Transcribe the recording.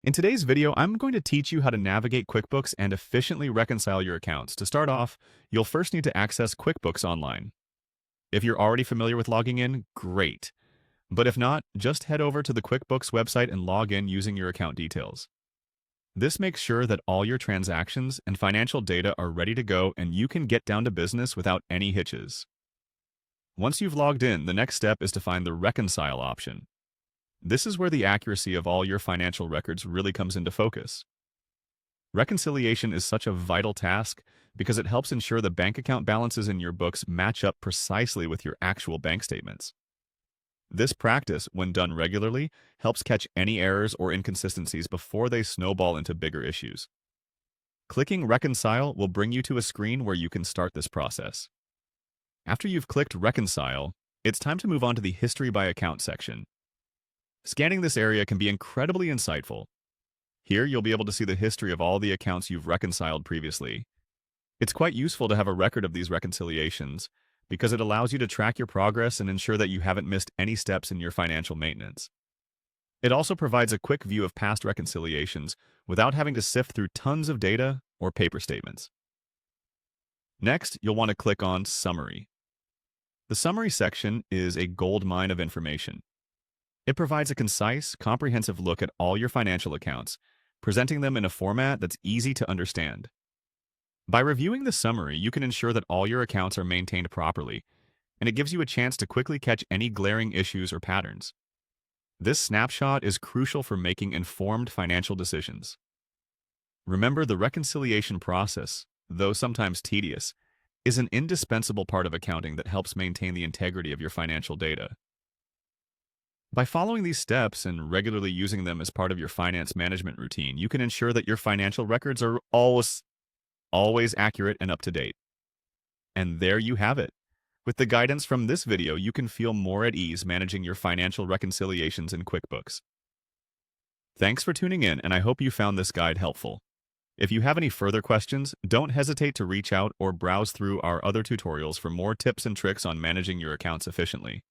In today's video, I'm going to teach you how to navigate QuickBooks and efficiently reconcile your accounts. To start off, you'll first need to access QuickBooks online. If you're already familiar with logging in, great. But if not, just head over to the QuickBooks website and log in using your account details. This makes sure that all your transactions and financial data are ready to go and you can get down to business without any hitches. Once you've logged in, the next step is to find the reconcile option. This is where the accuracy of all your financial records really comes into focus. Reconciliation is such a vital task because it helps ensure the bank account balances in your books match up precisely with your actual bank statements. This practice, when done regularly, helps catch any errors or inconsistencies before they snowball into bigger issues. Clicking Reconcile will bring you to a screen where you can start this process. After you've clicked Reconcile, it's time to move on to the History by Account section. Scanning this area can be incredibly insightful. Here, you'll be able to see the history of all the accounts you've reconciled previously. It's quite useful to have a record of these reconciliations because it allows you to track your progress and ensure that you haven't missed any steps in your financial maintenance. It also provides a quick view of past reconciliations without having to sift through tons of data or paper statements. Next, you'll want to click on Summary. The Summary section is a goldmine of information. It provides a concise, comprehensive look at all your financial accounts, presenting them in a format that's easy to understand. By reviewing the summary, you can ensure that all your accounts are maintained properly, and it gives you a chance to quickly catch any glaring issues or patterns. This snapshot is crucial for making informed financial decisions. Remember, the reconciliation process, though sometimes tedious, is an indispensable part of accounting that helps maintain the integrity of your financial data. By following these steps and regularly using them as part of your finance management routine, you can ensure that your financial records are always accurate and up to date. And there you have it. With the guidance from this video, you can feel more at ease managing your financial reconciliations in QuickBooks. Thanks for tuning in, and I hope you found this guide helpful. If you have any further questions, don't hesitate to reach out or browse through our other tutorials for more tips and tricks on managing your accounts efficiently.